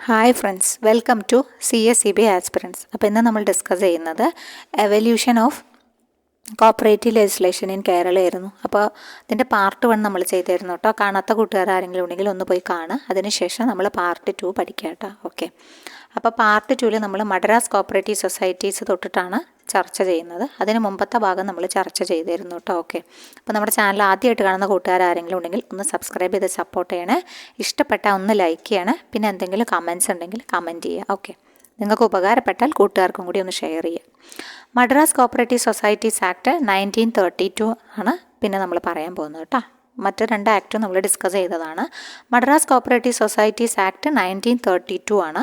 Hi friends, welcome to CSEB aspirants. അപ്പോൾ ഇന്ന് നമ്മൾ ഡിസ്കസ് ചെയ്യുന്നത് evolution of cooperative legislation in Kerala ആയിരുന്നു. അപ്പോൾ ഇതിൻ്റെ പാർട്ട് 1 നമ്മൾ ചെയ്തിരുന്നു കേട്ടോ. കാണാത്ത കൂട്ടുകാർ ആരെങ്കിലും ഉണ്ടെങ്കിൽ ഒന്ന് പോയി കാണുക. അതിനുശേഷം നമ്മൾ പാർട്ട് 2 പഠിക്കുക കേട്ടോ. ഓക്കെ, അപ്പോൾ പാർട്ട് 2 നമ്മൾ മദ്രാസ് കോപ്പറേറ്റീവ് സൊസൈറ്റീസ് തൊട്ടിട്ടാണ് ചർച്ച ചെയ്യുന്നത്. അതിന് മുമ്പത്തെ ഭാഗം നമ്മൾ ചർച്ച ചെയ്തിരുന്നു കേട്ടോ. ഓക്കെ, അപ്പോൾ നമ്മുടെ ചാനൽ ആദ്യമായിട്ട് കാണുന്ന കൂട്ടുകാർ ആരെങ്കിലും ഉണ്ടെങ്കിൽ ഒന്ന് സബ്സ്ക്രൈബ് ചെയ്ത് സപ്പോർട്ട് ചെയ്യണേ. ഇഷ്ടപ്പെട്ടാൽ ഒന്ന് ലൈക്ക് ചെയ്യണേ. പിന്നെ എന്തെങ്കിലും കമൻറ്റ്സ് ഉണ്ടെങ്കിൽ കമൻറ്റ് ചെയ്യുക. ഓക്കെ, നിങ്ങൾക്ക് ഉപകാരപ്പെട്ടാൽ കൂട്ടുകാർക്കും കൂടി ഒന്ന് ഷെയർ ചെയ്യുക. മദ്രാസ് കോപ്പറേറ്റീവ് സൊസൈറ്റീസ് ആക്ട് 1932 ആണ് പിന്നെ നമ്മൾ പറയാൻ പോകുന്നത് കേട്ടോ. മറ്റ് 2 ആക്റ്റും നമ്മൾ ഡിസ്കസ് ചെയ്തതാണ്. മദ്രാസ് കോപ്പറേറ്റീവ് സൊസൈറ്റീസ് ആക്ട് 1932 ആണ്.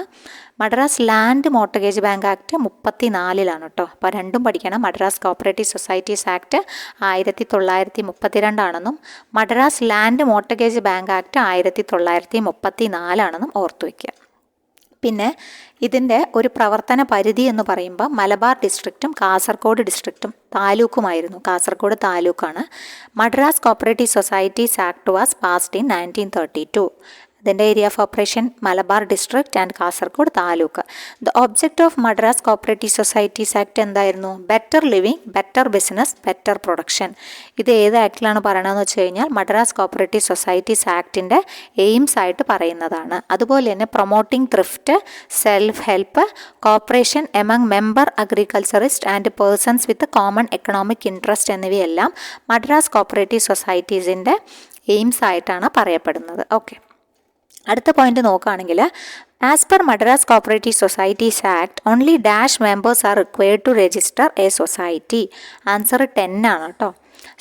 Madras land mortgage bank act 34 കേട്ടോ. അപ്പോൾ രണ്ടും പഠിക്കണം. മദ്രാസ് കോപ്പറേറ്റീവ് സൊസൈറ്റീസ് ആക്ട് 1932 ആണെന്നും Madras land mortgage bank act 1934 ആണെന്നും ഓർത്തു വയ്ക്കുക. പിന്നെ ഇതിൻ്റെ ഒരു പ്രവർത്തന പരിധി എന്ന് പറയുമ്പോൾ മലബാർ ഡിസ്ട്രിക്റ്റും കാസർഗോഡ് ഡിസ്ട്രിക്റ്റും താലൂക്കുമായിരുന്നു. കാസർഗോഡ് താലൂക്കാണ്. Madras cooperative societies act was passed in 1932. ഇതിൻ്റെ area of operation Malabar district and Kasaragod taluk. The object of Madras cooperative societies act എന്തായിരുന്നു? Better living, better business, better production. ഇത് ഏത് ആക്ടിലാണ് പറയണമെന്ന് വെച്ച് കഴിഞ്ഞാൽ മദ്രാസ് കോപ്പറേറ്റീവ് സൊസൈറ്റീസ് ആക്ടിൻ്റെ എയിംസ് ആയിട്ട് പറയുന്നതാണ്. അതുപോലെ തന്നെ promoting thrift, self help, cooperation among member agriculturist and persons with common economic interest എന്നിവയെല്ലാം മദ്രാസ് കോപ്പറേറ്റീവ് സൊസൈറ്റീസിൻ്റെ എയിംസ് ആയിട്ടാണ് പറയപ്പെടുന്നത്. ഓക്കെ, അടുത്ത പോയിന്റ് നോക്കുകയാണെങ്കിൽ as per Madras cooperative societies act only dash members are required to register a society. Answer 10 ആണ് കേട്ടോ.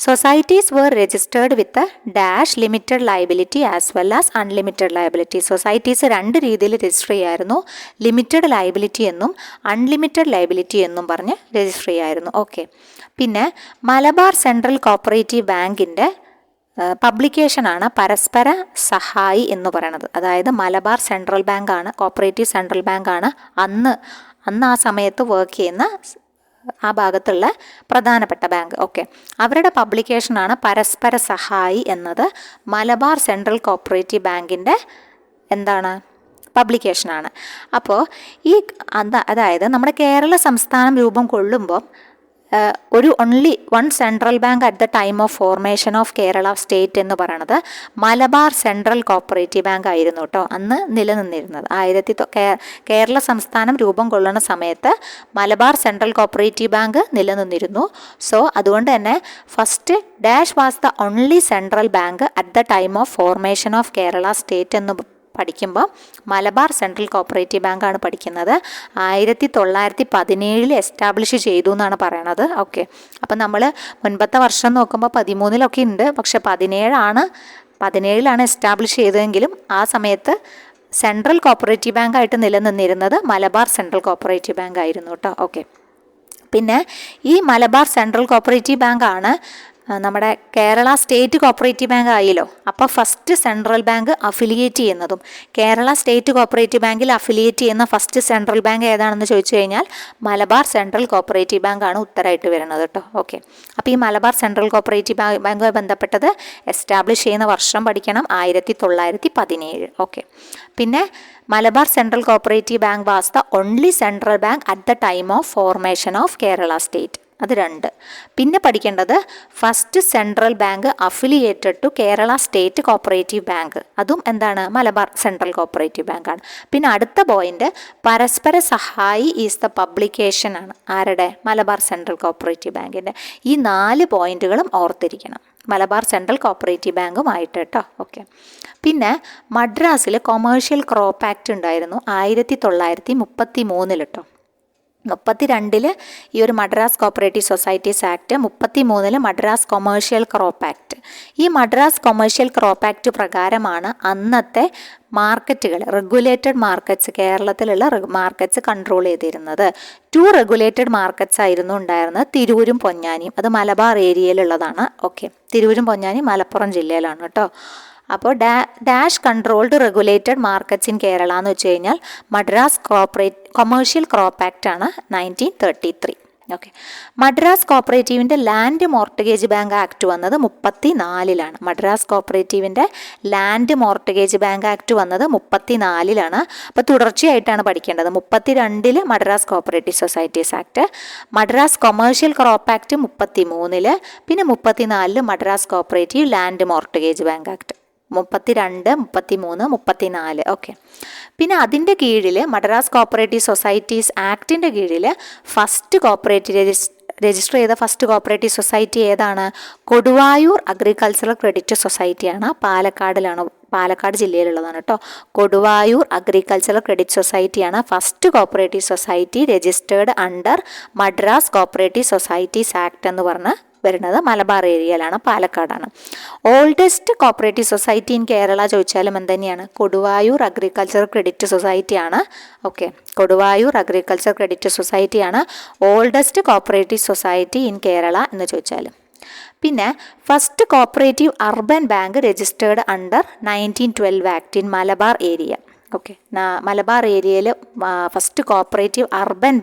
Societies were registered with dash limited liability as well as unlimited liability. Societies 2 രീതിയിൽ register ചെയ്യായിരുന്നു. Limited liability എന്നും unlimited liability എന്നും പറഞ്ഞ് register ചെയ്യായിരുന്നു. Okay, പിന്നെ Malabar central cooperative ബാങ്കിൻ്റെ പബ്ലിക്കേഷനാണ് പരസ്പര സഹായി എന്ന് പറയുന്നത്. അതായത് മലബാർ സെൻട്രൽ ബാങ്കാണ്, കോപ്പറേറ്റീവ് സെൻട്രൽ ബാങ്കാണ് അന്ന് ആ സമയത്ത് വർക്ക് ചെയ്യുന്ന ആ ഭാഗത്തുള്ള പ്രധാനപ്പെട്ട ബാങ്ക്. ഓക്കെ, അവരുടെ പബ്ലിക്കേഷനാണ് പരസ്പര സഹായി എന്നത് മലബാർ സെൻട്രൽ കോപ്പറേറ്റീവ് ബാങ്കിൻ്റെ എന്താണ് പബ്ലിക്കേഷനാണ്. അപ്പോൾ അതായത് നമ്മുടെ കേരള സംസ്ഥാനം രൂപം കൊള്ളുമ്പോൾ ഒരു only one central bank at the time of formation of Kerala state എന്ന് പറയുന്നത് മലബാർ സെൻട്രൽ കോപ്പറേറ്റീവ് ബാങ്ക് ആയിരുന്നു കേട്ടോ അന്ന് നിലനിന്നിരുന്നത്. കേരള സംസ്ഥാനം രൂപം കൊള്ളുന്ന സമയത്ത് മലബാർ സെൻട്രൽ കോപ്പറേറ്റീവ് ബാങ്ക് നിലനിന്നിരുന്നു. സോ അതുകൊണ്ട് തന്നെ first dash was the only central bank at the time of formation of Kerala state എന്ന് പഠിക്കുമ്പോൾ മലബാർ സെൻട്രൽ കോപ്പറേറ്റീവ് ബാങ്കാണ് പഠിക്കുന്നത്. 1917 എസ്റ്റാബ്ലിഷ് ചെയ്തു എന്നാണ് പറയണത്. ഓക്കെ, അപ്പം നമ്മൾ മുൻപത്തെ വർഷം നോക്കുമ്പോൾ 13 ഉണ്ട്. പക്ഷെ 17 എസ്റ്റാബ്ലിഷ് ചെയ്തതെങ്കിലും ആ സമയത്ത് സെൻട്രൽ കോപ്പറേറ്റീവ് ബാങ്കായിട്ട് നിലനിന്നിരുന്നത് മലബാർ സെൻട്രൽ കോപ്പറേറ്റീവ് ബാങ്ക് ആയിരുന്നു കേട്ടോ. ഓക്കെ, പിന്നെ ഈ മലബാർ സെൻട്രൽ കോപ്പറേറ്റീവ് ബാങ്കാണ് നമ്മുടെ കേരള സ്റ്റേറ്റ് കോപ്പറേറ്റീവ് ബാങ്ക് ആയല്ലോ. അപ്പോൾ ഫസ്റ്റ് സെൻട്രൽ ബാങ്ക് അഫിലിയേറ്റ് ചെയ്യുന്നതും കേരള സ്റ്റേറ്റ് കോപ്പറേറ്റീവ് ബാങ്കിൽ അഫിലിയേറ്റ് ചെയ്യുന്ന ഫസ്റ്റ് സെൻട്രൽ ബാങ്ക് ഏതാണെന്ന് ചോദിച്ചു കഴിഞ്ഞാൽ മലബാർ സെൻട്രൽ കോപ്പറേറ്റീവ് ബാങ്കാണ് ഉത്തരമായിട്ട് വരുന്നത് കേട്ടോ. ഓക്കെ, അപ്പോൾ ഈ മലബാർ സെൻട്രൽ കോപ്പറേറ്റീവ് ബാങ്കുമായി ബന്ധപ്പെട്ടത് എസ്റ്റാബ്ലിഷ് ചെയ്യുന്ന വർഷം പഠിക്കണം, 1917. ഓക്കെ, പിന്നെ Malabar central cooperative bank was the only central bank at the time of formation of Kerala state. അത് 2. പിന്നെ പഠിക്കേണ്ടത് first central bank affiliated to Kerala state cooperative bank. അതും എന്താണ്? മലബാർ സെൻട്രൽ കോപ്പറേറ്റീവ് ബാങ്കാണ്. പിന്നെ അടുത്ത പോയിന്റ് പരസ്പര സഹായി ഈസ് ദ പബ്ലിക്കേഷൻ ആണ്. ആരുടെ? മലബാർ സെൻട്രൽ കോപ്പറേറ്റീവ് ബാങ്കിൻ്റെ. ഈ 4 പോയിന്റുകളും ഓർത്തിരിക്കണം മലബാർ സെൻട്രൽ കോപ്പറേറ്റീവ് ബാങ്കുമായിട്ട് കേട്ടോ. ഓക്കെ, പിന്നെ മദ്രാസിൽ കൊമേഴ്ഷ്യൽ ക്രോപ്പ് ആക്ട് ഉണ്ടായിരുന്നു 1933 കേട്ടോ. 32 ഈ ഒരു Madras cooperative societies act, 33 Madras commercial crop act. ഈ മദ്രാസ് കൊമേഴ്ഷ്യൽ ക്രോപ്പ് ആക്ട് പ്രകാരമാണ് അന്നത്തെ മാർക്കറ്റുകൾ, റെഗുലേറ്റഡ് മാർക്കറ്റ്സ്, കേരളത്തിലുള്ള മാർക്കറ്റ്സ് കൺട്രോൾ ചെയ്തിരുന്നത്. 2 റെഗുലേറ്റഡ് മാർക്കറ്റ്സ് ആയിരുന്നു ഉണ്ടായിരുന്നത്, തിരൂരും പൊന്നാനിയും. അത് മലബാർ ഏരിയയിലുള്ളതാണ്. ഓക്കെ, തിരൂരും പൊന്നാനിയും മലപ്പുറം ജില്ലയിലാണ് കേട്ടോ. അപ്പോൾ dash controlled regulated markets in Kerala എന്ന് വെച്ച് കഴിഞ്ഞാൽ മദ്രാസ് കൊമേഴ്ഷ്യൽ ക്രോപ്പ് ആക്ട് ആണ് 1933. ഓക്കെ. മദ്രാസ് കോപ്പറേറ്റീവിൻ്റെ ലാൻഡ് മോർട്ടഗേജ് ബാങ്ക് ആക്ട് വന്നത് 34-ലാണ്. മദ്രാസ് കോപ്പറേറ്റീവിൻ്റെ ലാൻഡ് മോർട്ടഗേജ് ബാങ്ക് ആക്ട് വന്നത് 34-ലാണ്. അപ്പോൾ തുടർച്ചയായിട്ടാണ് പഠിക്കേണ്ടത്. 32-ൽ Madras cooperative societies act, Madras commercial crop act 33-ൽ, പിന്നെ 34-ൽ Madras cooperative land mortgage bank act. 32, 33, 34. Okay. പിന്നെ അതിൻ്റെ കീഴിൽ മദ്രാസ് കോപ്പറേറ്റീവ് സൊസൈറ്റീസ് ആക്ടിൻ്റെ കീഴിൽ ഫസ്റ്റ് കോപ്പറേറ്റീവ് രജിസ്റ്റർ ചെയ്ത ഫസ്റ്റ് കോപ്പറേറ്റീവ് സൊസൈറ്റി ഏതാണ്? കൊടുവായൂർ അഗ്രികൾച്ചറൽ ക്രെഡിറ്റ് സൊസൈറ്റിയാണ്. പാലക്കാട് ജില്ലയിലുള്ളതാണ് കേട്ടോ. കൊടുവായൂർ അഗ്രികൾച്ചറൽ ക്രെഡിറ്റ് സൊസൈറ്റിയാണ് first cooperative society registered under Madras cooperative societies act എന്ന് പറഞ്ഞ് വരുന്നത് മലബാർ ഏരിയയിലാണ്, പാലക്കാടാണ്. Oldest cooperative society in Kerala ചോദിച്ചാലും എന്തുതന്നെയാണ്? കൊടുവായൂർ അഗ്രികൾച്ചറൽ ക്രെഡിറ്റ് സൊസൈറ്റിയാണ്. ഓക്കെ, കൊടുവായൂർ അഗ്രികൾച്ചർ ക്രെഡിറ്റ് സൊസൈറ്റിയാണ് oldest cooperative society in Kerala എന്ന് ചോദിച്ചാലും. പിന്നെ first cooperative urban bank registered under 1912 act in Malabar area. Okay, Malabar ഏരിയയിൽ first cooperative urban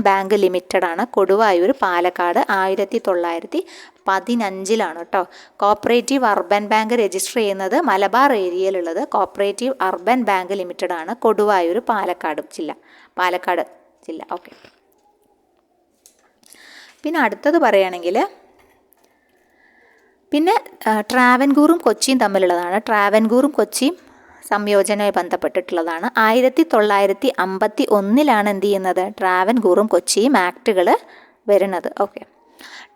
bank limited ആണ് കൊടുവായൂർ, പാലക്കാട്. 1915 കേട്ടോ. കോപ്പറേറ്റീവ് അർബൻ ബാങ്ക് രജിസ്റ്റർ ചെയ്യുന്നത് മലബാർ ഏരിയയിലുള്ളത് കോപ്പറേറ്റീവ് അർബൻ ബാങ്ക് ലിമിറ്റഡ് ആണ് കൊടുവായൂർ, പാലക്കാട് ജില്ല. ഓക്കെ. പിന്നെ അടുത്തത് പറയുകയാണെങ്കിൽ പിന്നെ ട്രാവൻകൂറും കൊച്ചിയും തമ്മിലുള്ളതാണ്. ട്രാവൻകൂറും കൊച്ചിയും സംയോജനവുമായി ബന്ധപ്പെട്ടിട്ടുള്ളതാണ്. 1951 എന്ത് ചെയ്യുന്നത്? ട്രാവൻകൂറും കൊച്ചിയും ആക്ടുകൾ വരുന്നത്. ഓക്കെ.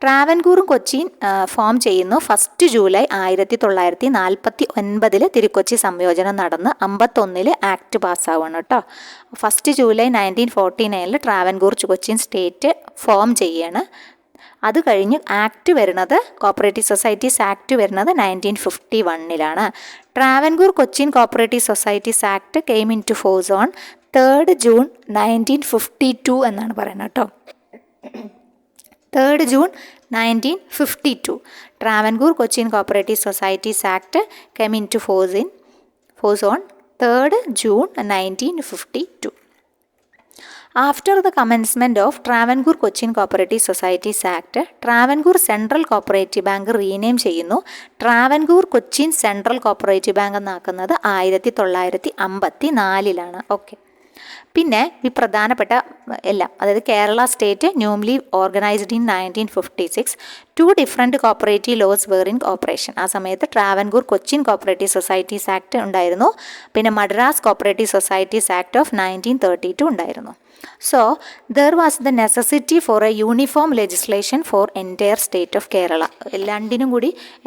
ട്രാവൻകൂറും കൊച്ചിയും ഫോം ചെയ്യുന്നു 1 ജൂലൈ 1949 തിരുക്കൊച്ചി സംയോജനം നടന്ന് 51 ആക്ട് പാസ്സാവുകയാണ് കേട്ടോ. 1 July 1949 Travancore Cochin state form ചെയ്യാണ്. അത് കഴിഞ്ഞ് ആക്ട് വരുന്നത് കോപ്പറേറ്റീവ് സൊസൈറ്റീസ് ആക്ട് വരുന്നത് 1951 Travancore Cochin cooperative societies act came into force on 3 June 1952 എന്നാണ് പറയുന്നത് കേട്ടോ. 3 June 1952 Travancore Cochin cooperative societies act came into force on 3 June 1952. After the commencement of Travancore Cochin Cooperative Societies Act, Travancore Central Cooperative Bank rename ചെയ്യുന്നു. Travancore Cochin central cooperative bank എന്നാക്കുന്നത് 1954 okay. പിന്നെ ഈ പ്രധാനപ്പെട്ട എല്ലാം, അതായത് Kerala state newly organised in 1956, 2 different cooperative laws were in operation. ആ സമയത്ത് Travancore Cochin cooperative societies act ഉണ്ടായിരുന്നു. പിന്നെ Madras cooperative societies act of 1932 ഉണ്ടായിരുന്നു. So, there was the necessity for a uniform legislation for entire state of Kerala.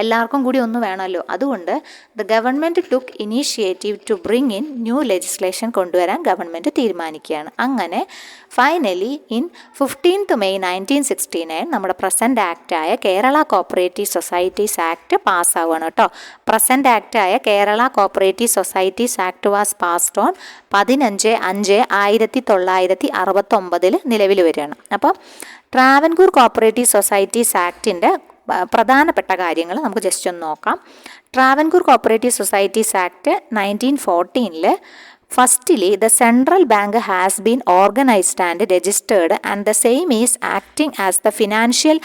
എല്ലാവർക്കും കൂടി ഒന്ന് വേണമല്ലോ. അതുകൊണ്ട് the government took initiative to bring in new legislation കൊണ്ടുവരാൻ ഗവൺമെൻറ് തീരുമാനിക്കുകയാണ്. അങ്ങനെ ഫൈനലി ഇൻ 15th May 1969 നമ്മുടെ പ്രസൻറ്റ് ആക്റ്റായ കേരള കോപ്പറേറ്റീവ് സൊസൈറ്റീസ് ആക്ട് പാസ്സാവുകയാണ് കേട്ടോ. പ്രസൻറ്റ് ആക്റ്റായ Kerala cooperative societies act was passed on 15/5/1969 നിലവിൽ വരികയാണ്. അപ്പോൾ ട്രാവൻകൂർ കോപ്പറേറ്റീവ് സൊസൈറ്റീസ് ആക്ടിൻ്റെ പ്രധാനപ്പെട്ട കാര്യങ്ങൾ നമുക്ക് ജസ്റ്റ് ഒന്ന് നോക്കാം. Travancore cooperative societies act 1914 firstly the central bank has been organised and registered and the same is acting as the financial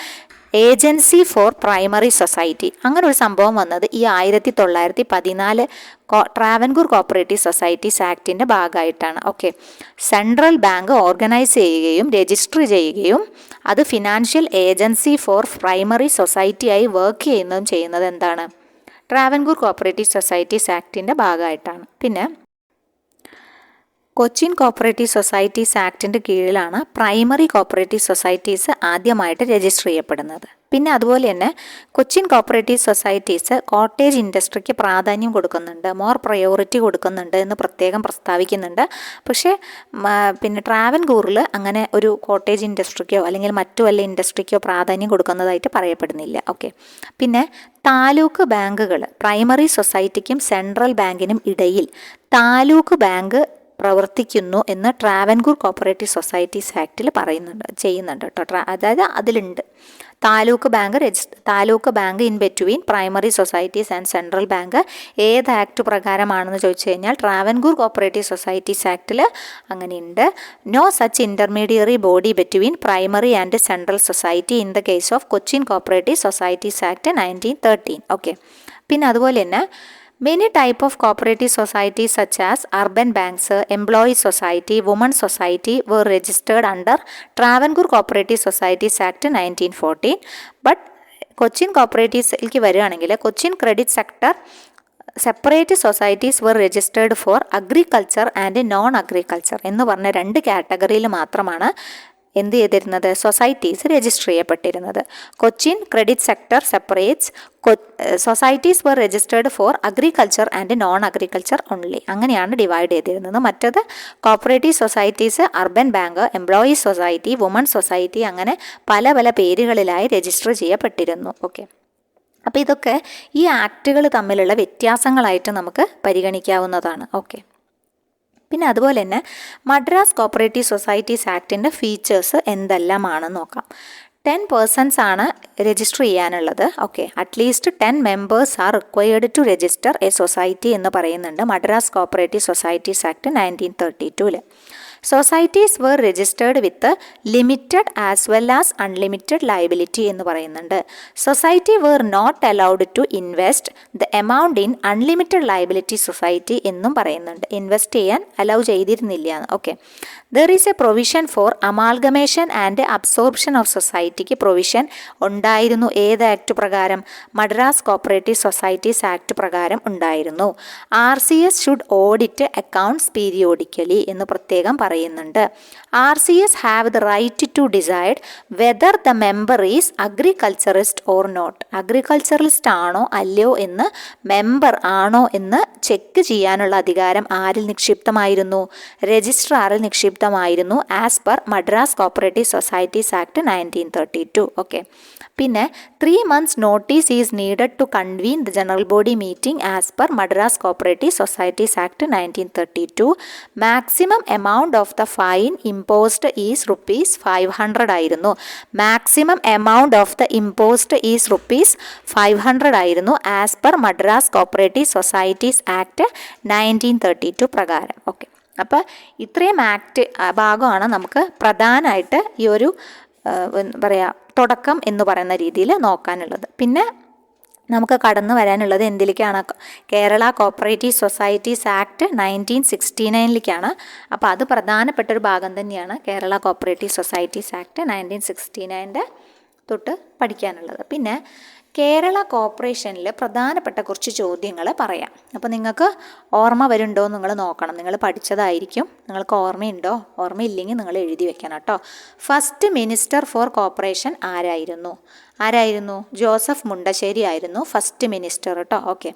agency for primary society. അങ്ങനെ ഒരു സംഭവം വന്നത് ഈ 1914 ട്രാവൻകൂർ കോപ്പറേറ്റീവ് സൊസൈറ്റീസ് ആക്ടിൻ്റെ ഭാഗമായിട്ടാണ്. ഓക്കെ, സെൻട്രൽ ബാങ്ക് ഓർഗനൈസ് ചെയ്യുകയും രജിസ്റ്റർ ചെയ്യുകയും അത് ഫിനാൻഷ്യൽ ഏജൻസി ഫോർ പ്രൈമറി സൊസൈറ്റിയായി വർക്ക് ചെയ്യുന്നത് എന്താണ്? ട്രാവൻകൂർ കോപ്പറേറ്റീവ് സൊസൈറ്റീസ് ആക്ടിൻ്റെ ഭാഗമായിട്ടാണ്. പിന്നെ കൊച്ചിൻ കോപ്പറേറ്റീവ് സൊസൈറ്റീസ് ആക്ടിൻ്റെ കീഴിലാണ് പ്രൈമറി കോപ്പറേറ്റീവ് സൊസൈറ്റീസ് ആദ്യമായിട്ട് രജിസ്റ്റർ ചെയ്യപ്പെടുന്നത്. പിന്നെ അതുപോലെ തന്നെ കൊച്ചിൻ കോപ്പറേറ്റീവ് സൊസൈറ്റീസ് കോട്ടേജ് ഇൻഡസ്ട്രിക്ക് പ്രാധാന്യം കൊടുക്കുന്നുണ്ട്, മോർ പ്രയോറിറ്റി കൊടുക്കുന്നുണ്ട് എന്ന് പ്രത്യേകം പ്രസ്താവിക്കുന്നുണ്ട്. പക്ഷേ പിന്നെ ട്രാവൻകൂറിൽ അങ്ങനെ ഒരു കോട്ടേജ് ഇൻഡസ്ട്രിക്കോ അല്ലെങ്കിൽ മറ്റു വല്ല ഇൻഡസ്ട്രിക്കോ പ്രാധാന്യം കൊടുക്കുന്നതായിട്ട് പറയപ്പെടുന്നില്ല. ഓക്കെ. പിന്നെ താലൂക്ക് ബാങ്കുകൾ, പ്രൈമറി സൊസൈറ്റിക്കും സെൻട്രൽ ബാങ്കിനും ഇടയിൽ താലൂക്ക് ബാങ്ക് പ്രവർത്തിക്കുന്നു എന്ന് ട്രാവൻകൂർ കോപ്പറേറ്റീവ് സൊസൈറ്റീസ് ആക്ടിൽ ചെയ്യുന്നുണ്ട് കേട്ടോ. അതായത് അതിലുണ്ട് taluk bank in between primary societies and central bank ഏത് ആക്ട് പ്രകാരമാണെന്ന് ചോദിച്ചു കഴിഞ്ഞാൽ ട്രാവൻകൂർ കോപ്പറേറ്റീവ് സൊസൈറ്റീസ് ആക്ടിൽ അങ്ങനെയുണ്ട്. No such intermediary body between primary and central society in the case of Cochin cooperative societies act 1913. Okay. പിന്നെ അതുപോലെ തന്നെ many type of cooperative societies such as urban banks, employee society, women society were registered under Travancore Cooperative Societies Act 1914. But Cochin കോപ്പറേറ്റീവ്സിലേക്ക് വരികയാണെങ്കിൽ Cochin credit sector separate societies were registered for agriculture and non agriculture എന്ന് പറഞ്ഞ 2 കാറ്റഗറിയിൽ മാത്രമാണ് എന്ത് ചെയ്തിരുന്നത്, societies register ചെയ്യപ്പെട്ടിരുന്നത്. Cochin credit sector separates societies were registered for agriculture and non agriculture only. അങ്ങനെയാണ് ഡിവൈഡ് ചെയ്തിരുന്നത്. മറ്റത് cooperative societies urban bank, employees society, woman society അങ്ങനെ പല പല പേരുകളിലായി രജിസ്റ്റർ ചെയ്യപ്പെട്ടിരുന്നു. ഓക്കെ. അപ്പോൾ ഇതൊക്കെ ഈ ആക്റ്റുകൾ തമ്മിലുള്ള വ്യത്യാസങ്ങളായിട്ട് നമുക്ക് പരിഗണിക്കാവുന്നതാണ്. ഓക്കെ. പിന്നെ അതുപോലെ തന്നെ മദ്രാസ് കോപ്പറേറ്റീവ് സൊസൈറ്റീസ് ആക്ടിൻ്റെ ഫീച്ചേഴ്സ് എന്തെല്ലാമാണെന്ന് നോക്കാം. 10 persons ആണ് രജിസ്റ്റർ ചെയ്യാനുള്ളത്. Okay. At least 10 members are required to register a society എന്ന് പറയുന്നുണ്ട് Madras cooperative societies act 1932. Societies were registered with limited as well as unlimited liability എന്ന് പറയുന്നുണ്ട്. Society were not allowed to invest the amount in unlimited liability society എന്നും പറയുന്നുണ്ട്. Invest ചെയ്യാൻ allow ചെയ്തിരുന്നില്ല. Okay. There is a provision for amalgamation and absorption of സൊസൈറ്റിക്ക് provision ഉണ്ടായിരുന്നു. ഏത് act പ്രകാരം? മദ്രാസ് കോപ്പറേറ്റീവ് സൊസൈറ്റീസ് ആക്ട് പ്രകാരം ഉണ്ടായിരുന്നു. RCS should audit accounts periodically എന്ന് പ്രത്യേകം പറയുന്നുണ്ട്. RCS have the right to decide whether the member is agriculturist or not. Agriculturist ആണോ അല്ലയോ എന്ന്, മെമ്പർ ആണോ എന്ന് ചെക്ക് ചെയ്യാനുള്ള അധികാരം ആരിൽ നിക്ഷിപ്തമായിരുന്നു? രജിസ്ട്രാറിൽ നിക്ഷിപ്തമായിരുന്നു as per Madras cooperative societies act 1932. Okay. പിന്നെ 3 months notice is needed to convene the general body meeting as per Madras cooperative societies act 1932. Maximum amount of the fine imposed is ₹500 ആയിരുന്നു. Maximum amount of the imposed is ₹500 ആയിരുന്നു as per Madras cooperative societies act 1932 പ്രകാരം. Okay. അപ്പോൾ ഇത്രയും act ഭാഗമാണ് നമുക്ക് പ്രധാനമായിട്ട് ഈ ഒരു തുടക്കം എന്ന് പറയുന്ന രീതിയിൽ നോക്കാനുള്ളത്. പിന്നെ നമുക്ക് കടന്നു വരാനുള്ളത് എന്തിലേക്കാണ്? കേരള കോപ്പറേറ്റീവ് സൊസൈറ്റീസ് ആക്ട് 1969ലേക്കാണ്. അപ്പോൾ അത് പ്രധാനപ്പെട്ടൊരു ഭാഗം തന്നെയാണ് കേരള കോപ്പറേറ്റീവ് സൊസൈറ്റീസ് ആക്ട് 1969 തൊട്ട് പഠിക്കാനുള്ളത്. പിന്നെ കേരള കോർപ്പറേഷനിൽ പ്രധാനപ്പെട്ട കുറച്ച് ചോദ്യങ്ങൾ പറയാം. അപ്പോൾ നിങ്ങൾക്ക് ഓർമ്മ വരുന്നുണ്ടോ എന്ന് നിങ്ങൾ നോക്കണം. നിങ്ങൾ പഠിച്ചതായിരിക്കും, നിങ്ങൾക്ക് ഓർമ്മയുണ്ടോ? ഓർമ്മയില്ലെങ്കിൽ നിങ്ങൾ എഴുതി വെക്കണം കേട്ടോ. ഫസ്റ്റ് മിനിസ്റ്റർ ഫോർ കോർപ്പറേഷൻ ആരായിരുന്നു? ജോസഫ് മുണ്ടശ്ശേരി ആയിരുന്നു ഫസ്റ്റ് മിനിസ്റ്റർ കേട്ടോ. Okay.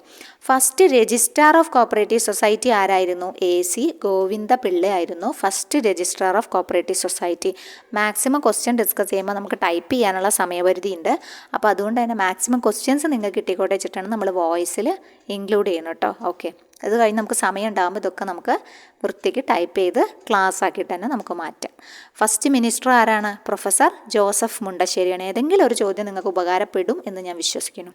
First registrar of cooperative society ആരായിരുന്നു? AC ഗോവിന്ദ പിള്ള ആയിരുന്നു first registrar of cooperative society. Maximum question discuss ചെയ്യുമ്പോൾ നമുക്ക് ടൈപ്പ് ചെയ്യാനുള്ള സമയപരിധി ഉണ്ട്. അപ്പോൾ അതുകൊണ്ട് തന്നെ മാക്സിമം ക്വസ്റ്റ്യൻസ് നിങ്ങൾക്ക് കിട്ടിക്കോട്ടെ വെച്ചിട്ടാണ് നമ്മൾ വോയിസിൽ ഇൻക്ലൂഡ് ചെയ്യണം കേട്ടോ. ഓക്കെ. അത് കഴിഞ്ഞ് നമുക്ക് സമയം ഉണ്ടാകുമ്പോൾ ഇതൊക്കെ നമുക്ക് വൃത്തിക്ക് ടൈപ്പ് ചെയ്ത് ക്ലാസ് ആക്കിയിട്ട് തന്നെ നമുക്ക് മാറ്റാം. ഫസ്റ്റ് മിനിസ്റ്റർ ആരാണ്? പ്രൊഫസർ ജോസഫ് മുണ്ടശ്ശേരിയാണ്. ഏതെങ്കിലും ഒരു ചോദ്യം നിങ്ങൾക്ക് ഉപകാരപ്പെടും എന്ന് ഞാൻ വിശ്വസിക്കുന്നു.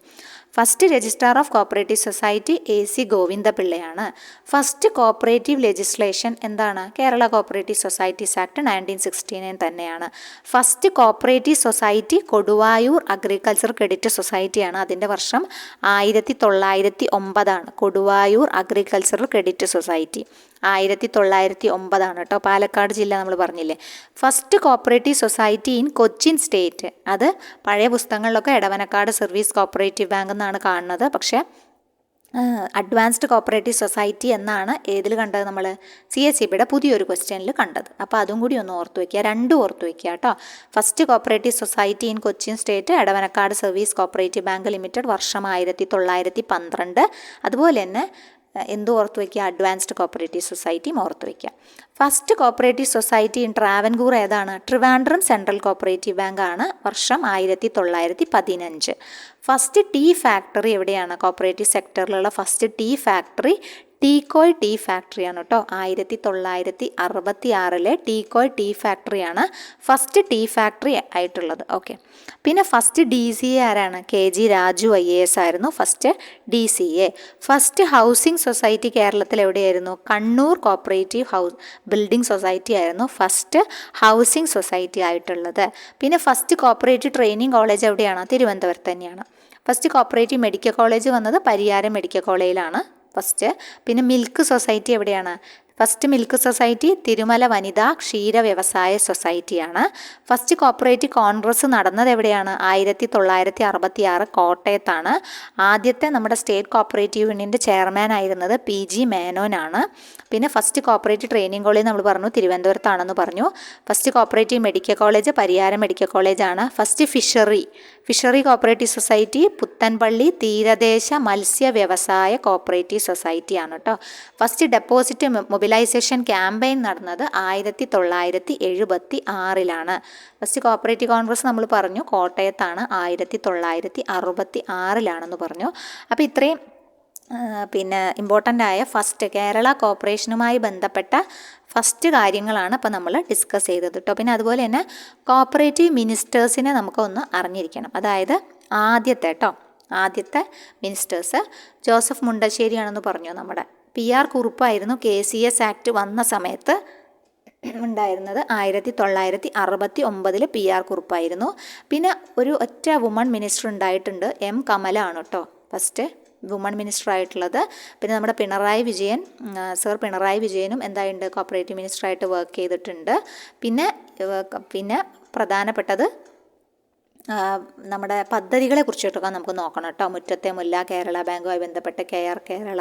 First registrar of cooperative society AC Govinda പിള്ളയാണ്. ഫസ്റ്റ് കോപ്പറേറ്റീവ് ലെജിസ്ലേഷൻ എന്താണ്? കേരള കോപ്പറേറ്റീവ് സൊസൈറ്റീസ് ആക്ട് 1969 തന്നെയാണ്. First cooperative society Koduvayur agriculture credit സൊസൈറ്റിയാണ്. അതിൻ്റെ വർഷം 1909 ആണ്. കൊടുവായൂർ അഗ്രികൾച്ചറൽ ക്രെഡിറ്റ് സൊസൈറ്റി 1909 കേട്ടോ. പാലക്കാട് ജില്ല നമ്മൾ പറഞ്ഞില്ലേ. First cooperative society in Cochin state, അത് പഴയ പുസ്തകങ്ങളിലൊക്കെ എടവനക്കാട് സർവീസ് കോപ്പറേറ്റീവ് ബാങ്ക് എന്നാണ് കാണുന്നത്. പക്ഷേ അഡ്വാൻസ്ഡ് കോപ്പറേറ്റീവ് സൊസൈറ്റി എന്നാണ് ഏതിൽ കണ്ടത്? നമ്മൾ CSEBയുടെ പുതിയൊരു ക്വസ്റ്റ്യനിൽ കണ്ടത്. അപ്പോൾ അതും കൂടി ഒന്ന് ഓർത്ത് വയ്ക്കുക, രണ്ടും ഓർത്ത് വയ്ക്കുക കേട്ടോ. First cooperative society in Cochin state Edavanakkad service cooperative bank limited, വർഷം 1912. അതുപോലെ തന്നെ എന്തും ഓർത്ത് വയ്ക്കുക? അഡ്വാൻസ്ഡ് കോപ്പറേറ്റീവ് സൊസൈറ്റിയും ഓർത്ത് വയ്ക്കുക. First cooperative society in Travancore ഏതാണ്? ട്രിവാൻഡ്രം സെൻട്രൽ കോപ്പറേറ്റീവ് ബാങ്ക് ആണ്, വർഷം 1915. ഫസ്റ്റ് ടീ ഫാക്ടറി എവിടെയാണ്? കോപ്പറേറ്റീവ് സെക്ടറിലുള്ള first tea factory Teekoy tea ഫാക്ടറിയാണ് കേട്ടോ. 1966 ടീക്കോയ് ടീ ഫാക്ടറിയാണ് ഫസ്റ്റ് ടീ ഫാക്ടറി ആയിട്ടുള്ളത്. ഓക്കെ. പിന്നെ ഫസ്റ്റ് DCA ആരാണ്? KG രാജു IAS ആയിരുന്നു first DCA. First housing society കേരളത്തിൽ എവിടെയായിരുന്നു? കണ്ണൂർ കോപ്പറേറ്റീവ് ബിൽഡിംഗ് സൊസൈറ്റി ആയിരുന്നു ഫസ്റ്റ് ഹൗസിംഗ് സൊസൈറ്റി ആയിട്ടുള്ളത്. പിന്നെ ഫസ്റ്റ് കോപ്പറേറ്റീവ് ട്രെയിനിങ് കോളേജ് എവിടെയാണ്? തിരുവനന്തപുരത്ത് തന്നെയാണ്. ഫസ്റ്റ് കോപ്പറേറ്റീവ് മെഡിക്കൽ കോളേജ് വന്നത് പരിയാരം മെഡിക്കൽ കോളേജിലാണ് ഫസ്റ്റ്. പിന്നെ മിൽക്ക് സൊസൈറ്റി എവിടെയാണ്? ഫസ്റ്റ് മിൽക്ക് സൊസൈറ്റി തിരുമല വനിതാ ക്ഷീര വ്യവസായ സൊസൈറ്റിയാണ്. ഫസ്റ്റ് കോപ്പറേറ്റീവ് കോൺഗ്രസ് നടന്നത് എവിടെയാണ്? 1966 കോട്ടയത്താണ്. ആദ്യത്തെ നമ്മുടെ സ്റ്റേറ്റ് കോപ്പറേറ്റീവ് യൂണിയൻ്റെ ചെയർമാൻ ആയിരുന്നത് PG മേനോനാണ്. പിന്നെ ഫസ്റ്റ് കോപ്പറേറ്റീവ് ട്രെയിനിങ് കോളേജ് നമ്മൾ പറഞ്ഞു തിരുവനന്തപുരത്താണെന്ന് പറഞ്ഞു. First cooperative medical college Pariyaram medical കോളേജാണ്. First fishery cooperative society Puthanpalli തീരദേശ മത്സ്യ വ്യവസായ കോപ്പറേറ്റീവ് സൊസൈറ്റിയാണ് കേട്ടോ. ഫസ്റ്റ് ഡെപ്പോസിറ്റ് മൊബിലൈസേഷൻ ക്യാമ്പയിൻ നടന്നത് 1976 ഫസ്റ്റ് കോപ്പറേറ്റീവ് കോൺഗ്രസ് നമ്മൾ പറഞ്ഞു കോട്ടയത്താണ് 1966 പറഞ്ഞു. അപ്പോൾ ഇത്രയും പിന്നെ ഇമ്പോർട്ടൻ്റ് ആയ ഫസ്റ്റ് കേരള കോർപ്പറേഷനുമായി ബന്ധപ്പെട്ട ഫസ്റ്റ് കാര്യങ്ങളാണ് ഇപ്പോൾ നമ്മൾ ഡിസ്കസ് ചെയ്തത് കേട്ടോ. പിന്നെ അതുപോലെ തന്നെ കോപ്പറേറ്റീവ് മിനിസ്റ്റേഴ്സിനെ നമുക്കൊന്ന് അറിഞ്ഞിരിക്കണം. അതായത് ആദ്യത്തെ മിനിസ്റ്റേഴ്സ് ജോസഫ് മുണ്ടശ്ശേരിയാണെന്ന് പറഞ്ഞു. നമ്മുടെ PR കുറുപ്പായിരുന്നു KCS ആക്ട് വന്ന സമയത്ത് ഉണ്ടായിരുന്നത്. 1969 PR കുറുപ്പായിരുന്നു. പിന്നെ ഒരു ഒറ്റ വുമൺ മിനിസ്റ്റർ ഉണ്ടായിട്ടുണ്ട്, M കമലാണ് കേട്ടോ ഫസ്റ്റ് വുമൺ മിനിസ്റ്റർ ആയിട്ടുള്ളത്. പിന്നെ നമ്മുടെ പിണറായി വിജയനും എന്തായിട്ടുണ്ട്? കോപ്പറേറ്റീവ് മിനിസ്റ്ററായിട്ട് വർക്ക് ചെയ്തിട്ടുണ്ട്. പിന്നെ പ്രധാനപ്പെട്ടത് നമ്മുടെ പദ്ധതികളെ കുറിച്ചിട്ടൊക്കെ നമുക്ക് നോക്കണം കേട്ടോ. മുറ്റത്തെ മുല്ല, കേരള ബാങ്കുമായി ബന്ധപ്പെട്ട KR കേരള,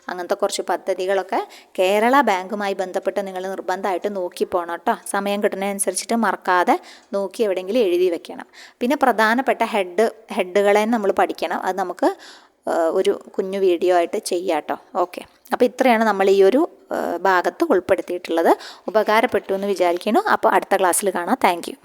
അങ്ങനത്തെ കുറച്ച് പദ്ധതികളൊക്കെ കേരള ബാങ്കുമായി ബന്ധപ്പെട്ട് നിങ്ങൾ നിർബന്ധമായിട്ട് നോക്കി പോകണം കേട്ടോ. സമയം കിട്ടുന്നതനുസരിച്ചിട്ട് മറക്കാതെ നോക്കി എവിടെയെങ്കിലും എഴുതി വെക്കണം. പിന്നെ പ്രധാനപ്പെട്ട ഹെഡുകളെ നമ്മൾ പഠിക്കണം. അത് നമുക്ക് ഒരു കുഞ്ഞു വീഡിയോ ആയിട്ട് ചെയ്യാം കേട്ടോ. ഓക്കെ. അപ്പോൾ ഇത്രയാണ് നമ്മൾ ഈ ഒരു ഭാഗത്ത് ഉൾപ്പെടുത്തിയിട്ടുള്ളത്. ഉപകാരപ്പെട്ടു എന്ന് വിചാരിക്കുന്നു. അപ്പോൾ അടുത്ത ക്ലാസ്സിൽ കാണാം. Thank you.